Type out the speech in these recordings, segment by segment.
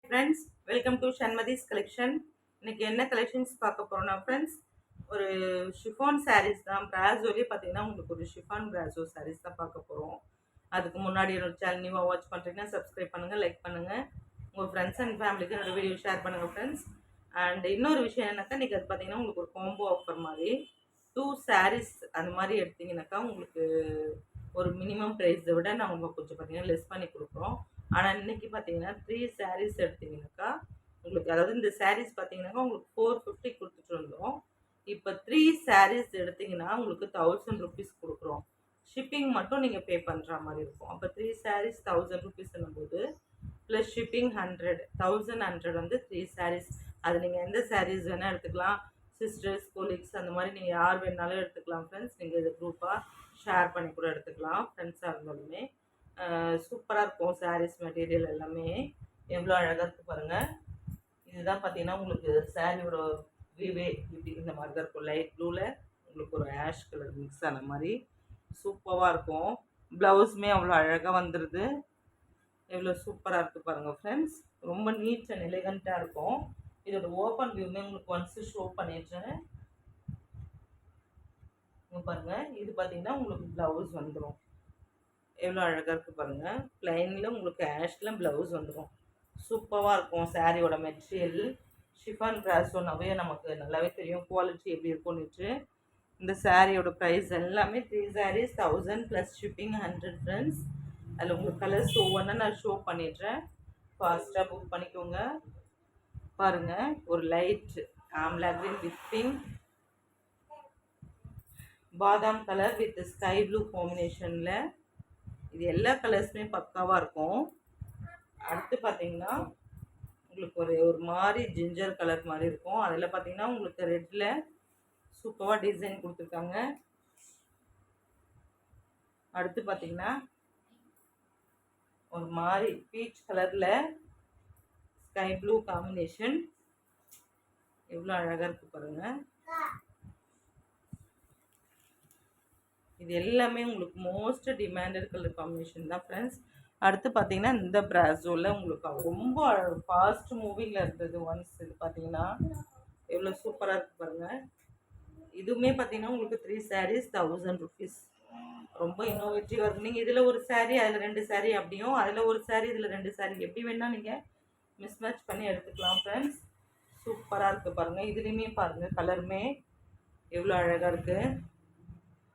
Friends, welcome to Shanmathi's collection. இன்னைக்கு என்ன collections பார்க்க போறோம்னா ஃப்ரெண்ட்ஸ், ஒரு ஷிஃபான் சாரீஸ் தான். பிராசோலே பார்த்தீங்கன்னா உங்களுக்கு ஒரு ஷிஃபான் பிராசோ சாரீஸ் தான் பார்க்க போகிறோம். அதுக்கு முன்னாடி என்னோட சேனல் நியூவாக வாட்ச் பண்ணுறீங்கன்னா சப்ஸ்கிரைப் பண்ணுங்கள், லைக் பண்ணுங்கள், உங்கள் ஃப்ரெண்ட்ஸ் அண்ட் ஃபேமிலிக்கு என்னோட வீடியோ ஷேர் பண்ணுங்கள் ஃப்ரெண்ட்ஸ். அண்ட் இன்னொரு விஷயம் என்னக்கா, இன்றைக்கி அது பார்த்தீங்கன்னா உங்களுக்கு ஒரு காம்போ ஆஃபர் மாதிரி 2 சாரீஸ் அந்த மாதிரி எடுத்தீங்கன்னாக்கா உங்களுக்கு ஒரு மினிமம் ப்ரைஸை விட நான் உங்களுக்கு கொஞ்சம் பார்த்தீங்கன்னா லெஸ் பண்ணி கொடுக்குறோம். ஆனால் இன்றைக்கி பார்த்தீங்கன்னா 3 சாரீஸ் எடுத்தீங்கன்னாக்கா உங்களுக்கு, அதாவது இந்த சாரீஸ் பார்த்தீங்கன்னாக்கா உங்களுக்கு 450 கொடுத்துட்டு இருந்தோம். இப்போ 3 சாரீஸ் எடுத்தீங்கன்னா உங்களுக்கு 1000 ருபீஸ் கொடுக்குறோம். ஷிப்பிங் மட்டும் நீங்கள் பே பண்ணுற மாதிரி இருக்கும். அப்போ 3 சாரீஸ் 1000 ருபீஸ்னும் போது ப்ளஸ் ஷிப்பிங் 1100 வந்து 3 சாரீஸ். அது நீங்கள் எந்த சாரீஸ் வேணால் எடுத்துக்கலாம். சிஸ்டர்ஸ், கொலீக்ஸ் அந்த மாதிரி நீங்கள் யார் வேணாலும் எடுத்துக்கலாம் ஃப்ரெண்ட்ஸ். நீங்கள் இது குரூப்பாக ஷேர் பண்ணி கூட எடுத்துக்கலாம் ஃப்ரெண்ட்ஸாக இருந்தாலுமே. சூப்பராக இருக்கும் சாரீஸ் மெட்டீரியல் எல்லாமே. எவ்வளோ அழகாக இருக்குது பாருங்கள். இதுதான் பார்த்தீங்கன்னா உங்களுக்கு சாரியோட வியூவே இப்படி இந்த மாதிரி தான் இருக்கும். லைட் ப்ளூவில் உங்களுக்கு ஒரு ஆஷ் கலர் மிக்ஸ் ஆன மாதிரி சூப்பராக இருக்கும். ப்ளவுஸுமே அவ்வளோ அழகாக வந்துடுது. எவ்வளோ சூப்பராக இருக்குது பாருங்கள் ஃப்ரெண்ட்ஸ். ரொம்ப நீட் அண்ட் எலிகண்ட்டாக இருக்கும். இதோட ஓப்பன் வியூமே உங்களுக்கு ஒன்ஸு ஷோ பண்ணிடுறேன். இங்கே பாருங்கள், இது பார்த்தீங்கன்னா உங்களுக்கு ப்ளவுஸ் வந்துடும். எவ்வளோ அழகாக இருக்குது பாருங்கள். ப்ளைனில் உங்களுக்கு ஆஷில் ப்ளவுஸ் வந்துடும். சூப்பராக இருக்கும் சாரியோட மெட்டீரியல். ஷிஃபான் பிராசோனாவே நமக்கு நல்லாவே தெரியும் குவாலிட்டி எப்படி இருக்கும்னுட்டு. இந்த சாரியோட ப்ரைஸ் எல்லாமே 3 சாரீஸ் 1000 ப்ளஸ் ஷிப்பிங் 100 ஃப்ரெண்ட்ஸ். அதில் உங்களுக்கு கலர்ஸ் ஒவ்வொன்றா நான் ஷோ பண்ணிடுறேன். ஃபாஸ்ட்டாக புக் பண்ணிக்கோங்க. பாருங்கள், ஒரு light amla green with pink, பாதாம் கலர் வித் ஸ்கை ப்ளூ காம்பினேஷனில். இது எல்லா கலர்ஸுமே பக்காவாக இருக்கும். அடுத்து பார்த்தீங்கன்னா உங்களுக்கு ஒரு மாதிரி ஜிஞ்சர் கலர் மாதிரி இருக்கும். அதில் பார்த்தீங்கன்னா உங்களுக்கு ரெட்டில் சூப்பராக டிசைன் கொடுத்துருக்காங்க. அடுத்து பார்த்தீங்கன்னா ஒரு மாதிரி பீச் கலரில் ஸ்கை ப்ளூ காம்பினேஷன். எவ்வளோ அழகாக இருக்குது பாருங்கள். இது எல்லாமே உங்களுக்கு மோஸ்ட் டிமாண்டட் கலர் காம்பினேஷன் தான் ஃப்ரெண்ட்ஸ். அடுத்து பார்த்தீங்கன்னா இந்த பிராசோவில் உங்களுக்கு ரொம்ப ஃபாஸ்ட் மூவிங்கில் இருந்தது ஒன்ஸ். இது பார்த்தீங்கன்னா எவ்வளோ சூப்பராக இருக்குது பாருங்கள். இதுவுமே பார்த்தீங்கன்னா உங்களுக்கு 3 சாரீஸ் 1000 ருபீஸ். ரொம்ப இன்னோவேட்டிவாக இருக்குது. நீங்கள் இதில் ஒரு சாரீ அதில் 2 சாரீ அப்படியும், அதில் ஒரு சாரீ இதில் 2 சாரீ எப்படி வேணால் நீங்கள் மிஸ்மேட்ச் பண்ணி எடுத்துக்கலாம் ஃப்ரெண்ட்ஸ். சூப்பராக இருக்குது பாருங்கள். இதுலேயுமே பாருங்கள் கலருமே எவ்வளோ அழகாக இருக்குது.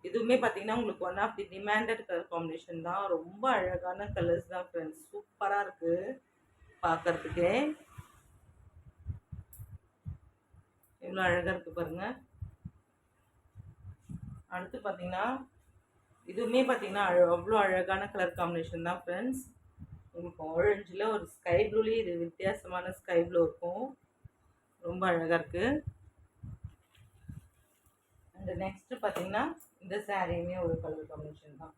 இதுவுமே பார்த்தீங்கன்னா உங்களுக்கு one of the demanded colour combination தான். ரொம்ப அழகான கலர்ஸ் தான் ஃப்ரெண்ட்ஸ். சூப்பராக இருக்குது பார்க்குறதுக்கே. எவ்வளோ அழகாக இருக்குது பாருங்கள். அடுத்து பார்த்தீங்கன்னா இதுவுமே பார்த்தீங்கன்னா அவ்வளோ அழகான கலர் காம்பினேஷன் தான் ஃப்ரெண்ட்ஸ். உங்களுக்கு ஆரஞ்சில் ஒரு ஸ்கை ப்ளூலேயே இது வித்தியாசமான ஸ்கை ப்ளூ இருக்கும். ரொம்ப அழகாக இருக்குது. அண்ட் நெக்ஸ்ட்டு பார்த்தீங்கன்னா இந்த சாரியுமே ஒரு கலர் காம்பினேஷன் தான்.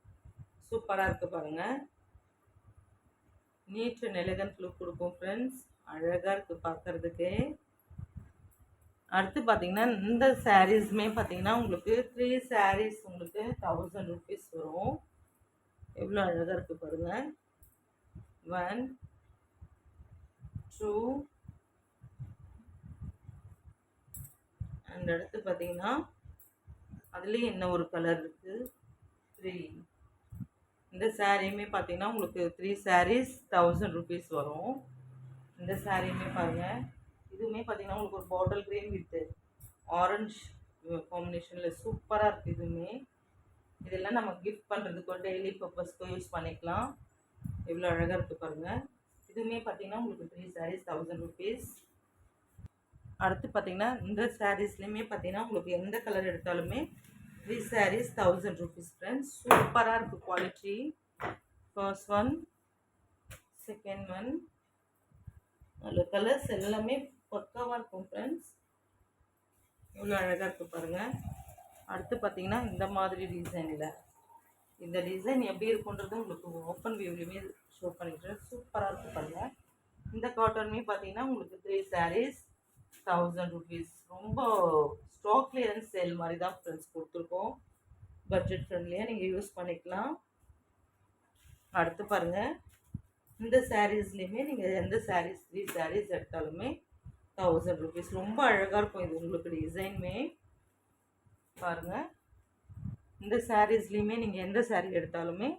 சூப்பராக இருக்குது பாருங்கள். நீட் அண்ட் எலிகன்ட் லுக் கொடுக்கும் ஃப்ரெண்ட்ஸ். அழகாக இருக்குது பார்க்குறதுக்கு. அடுத்து பார்த்தீங்கன்னா இந்த சாரீஸுமே பார்த்தீங்கன்னா உங்களுக்கு 3 சாரீஸ் உங்களுக்கு 1000 ருபீஸ் வரும். எவ்வளோ அழகாக இருக்குது பாருங்கள். 1 2 அண்ட் அடுத்து பார்த்தீங்கன்னா அதுலேயும் என்ன ஒரு கலர் இருக்குது 3. இந்த சாரியுமே பார்த்தீங்கன்னா உங்களுக்கு 3 சாரீஸ் 1000 ருபீஸ் வரும். இந்த சாரியுமே பாருங்கள். இதுவுமே பார்த்தீங்கன்னா உங்களுக்கு ஒரு பாட்டில் க்ரீன் வித் ஆரஞ்ச் காம்பினேஷனில் சூப்பராக இருக்குது. இதுவுமே இதெல்லாம் நம்ம கிஃப்ட் பண்ணுறதுக்கோ டெய்லி பர்பஸ்க்கோ யூஸ் பண்ணிக்கலாம். எவ்வளோ அழகாக இருக்குது பாருங்கள். இதுவுமே பார்த்தீங்கன்னா உங்களுக்கு 3 சாரீஸ் 1000 ருபீஸ். அடுத்து பார்த்தீங்கன்னா இந்த சாரீஸ்லேயுமே பார்த்தீங்கன்னா உங்களுக்கு எந்த கலர் எடுத்தாலுமே 3 சாரீஸ் 1000 ருபீஸ் ஃப்ரெண்ட்ஸ். சூப்பராக இருக்குது quality. First one, second one, அதில் கலர்ஸ் எல்லாமே பக்காவாக இருக்கும் ஃப்ரெண்ட்ஸ். இவ்வளோ அழகாக இருக்குது பாருங்கள். அடுத்து பார்த்தீங்கன்னா இந்த மாதிரி டிசைனில், இந்த டிசைன் எப்படி இருக்குன்றது உங்களுக்கு ஓப்பன் வியூலையுமே ஷோ பண்ணிக்கிறேன். சூப்பராக இருக்குது பாருங்கள். இந்த காட்டனுமே பார்த்தீங்கன்னா உங்களுக்கு 3 சாரீஸ் 1000 ருபீஸ். ரொம்ப ஸ்டாக் கிளியரன்ஸ் சேல் மாதிரி தான் ஃப்ரெண்ட்ஸ் கொடுத்துருக்கோம். பட்ஜெட் ஃப்ரெண்ட்லியாக நீங்கள் யூஸ் பண்ணிக்கலாம். அடுத்து பாருங்கள், இந்த சாரீஸ்லேயுமே நீங்கள் எந்த சாரீஸ் 3 சாரீஸ் எடுத்தாலுமே 1000 ருபீஸ். ரொம்ப அழகாக இருக்கும் இது உங்களுக்கு டிசைனுமே பாருங்கள். இந்த சாரீஸ்லேயுமே நீங்கள் எந்த சாரீ எடுத்தாலுமே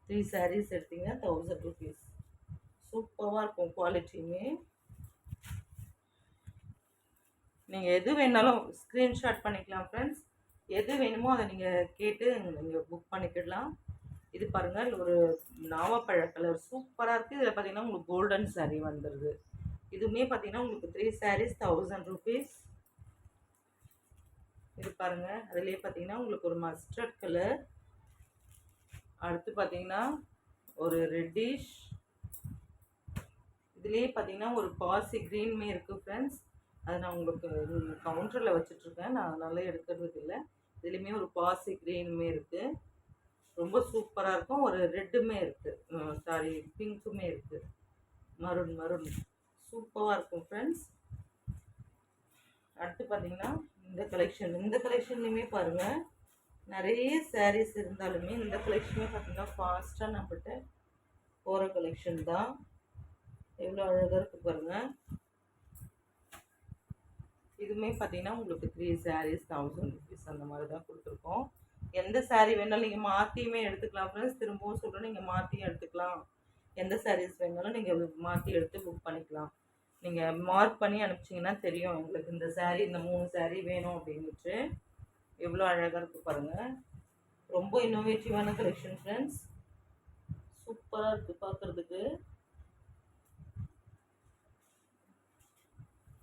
3 சாரீஸ் எடுத்தீங்கன்னா 1000 ருபீஸ். சூப்பராக இருக்கும் குவாலிட்டியுமே. நீங்கள் எது வேணாலும் ஸ்க்ரீன்ஷாட் பண்ணிக்கலாம் ஃப்ரெண்ட்ஸ். எது வேணுமோ அதை நீங்கள் கேட்டு நீங்கள் புக் பண்ணிக்கிடலாம். இது பாருங்கள், ஒரு நாவப்பழ கலர் சூப்பராக இருக்குது. இதில் பார்த்தீங்கன்னா உங்களுக்கு கோல்டன் சாரீ வந்துடுது. இதுவுமே பார்த்தீங்கன்னா உங்களுக்கு 3 சாரீஸ் 1000 ருபீஸ். இது பாருங்கள், அதுலேயே பார்த்தீங்கன்னா உங்களுக்கு ஒரு மஸ்டர்ட் கலர், அடுத்து பார்த்தீங்கன்னா ஒரு ரெட்டிஷ், இதுலேயே பார்த்தீங்கன்னா ஒரு பாசி க்ரீனுமே இருக்குது ஃப்ரெண்ட்ஸ். அது நான் உங்களுக்கு கவுண்டரில் வச்சுட்ருக்கேன், நான் அதனால எடுக்கிறது இல்லை. இதுலேயுமே ஒரு பாசி க்ரீனுமே இருக்குது, ரொம்ப சூப்பராக இருக்கும். ஒரு ரெட்டுமே இருக்குது, சாரி பிங்க்குமே இருக்குது, மருன் சூப்பராக இருக்கும் ஃப்ரெண்ட்ஸ். அடுத்து பார்த்தீங்கன்னா இந்த கலெக்ஷன்லையுமே பாருங்கள் நிறைய சாரீஸ் இருந்தாலுமே இந்த கலெக்ஷனே பார்த்தீங்கன்னா ஃபாஸ்ட்டாக நம்மகிட்ட போகிற கலெக்ஷன் தான். எவ்வளோ அழகாக இருக்குது பாருங்கள். இதுவுமே பார்த்தீங்கன்னா உங்களுக்கு 3 சாரீஸ் 1000 ருபீஸ் அந்த மாதிரி தான் கொடுத்துருக்கோம். எந்த சாரீ வேணாலும் நீங்கள் மாற்றியுமே எடுத்துக்கலாம் ஃப்ரெண்ட்ஸ். திரும்பவும் சொல்கிறேன், நீங்கள் மாற்றியும் எடுத்துக்கலாம். எந்த சாரீஸ் வேணாலும் நீங்கள் மாற்றி எடுத்து புக் பண்ணிக்கலாம். நீங்கள் மார்க் பண்ணி அனுப்பிச்சிங்கன்னா தெரியும் எங்களுக்கு இந்த சாரீ, இந்த 3 சாரீ வேணும் அப்படின்ட்டு. எவ்வளோ அழகாக இருக்குது பாருங்கள். ரொம்ப இன்னோவேட்டிவான கலெக்ஷன் ஃப்ரெண்ட்ஸ். சூப்பராக இருக்குது பார்க்குறதுக்கு.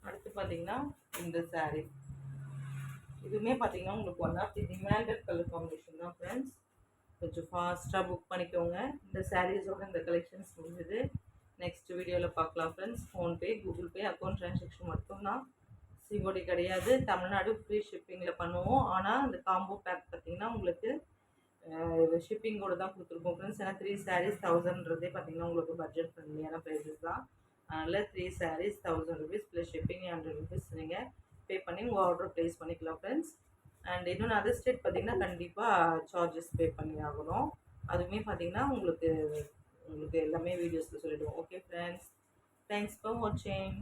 அடுத்து பார்த்தீங்கன்னா இந்த சாரீ, இதுவுமே பார்த்தீங்கன்னா உங்களுக்கு one of the demanded colour combination தான் ஃப்ரெண்ட்ஸ். கொஞ்சம் ஃபாஸ்ட்டாக புக் பண்ணிக்கோங்க. இந்த சாரீஸோட இந்த கலெக்ஷன்ஸ் முடிஞ்சது. நெக்ஸ்ட் வீடியோவில் பார்க்கலாம் friends. PhonePe, Google Pay, account transaction மட்டும்தான், சிஓடி கிடையாது. தமிழ்நாடு ஃப்ரீ ஷிப்பிங்கில் பண்ணுவோம். ஆனால் அந்த காம்போ பேக் பார்த்தீங்கன்னா உங்களுக்கு ஷிப்பிங்கோடு தான் கொடுத்துருக்கோம் ஃப்ரெண்ட்ஸ். ஏன்னா 3 சாரீஸ் 1000ன்றதே பார்த்தீங்கன்னா உங்களுக்கு பட்ஜெட் ஃப்ரெண்ட்லியான ப்ரைஸஸ் தான். அதனால் 3 saris 1000 rupees plus shipping 100 rupees நீங்கள் பே பண்ணி உங்கள் ஆர்டர் ப்ளேஸ் பண்ணிக்கலாம் ஃப்ரெண்ட்ஸ். அண்ட் இன்னொன்று அதர் ஸ்டேட் பார்த்தீங்கன்னா கண்டிப்பாக சார்ஜஸ் பே பண்ணி ஆகணும். அதுவுமே பார்த்தீங்கன்னா உங்களுக்கு எல்லாமே வீடியோஸில் சொல்லிவிடுவோம். ஓகே ஃப்ரெண்ட்ஸ், தேங்க்ஸ் ஃபார் வாட்சிங்.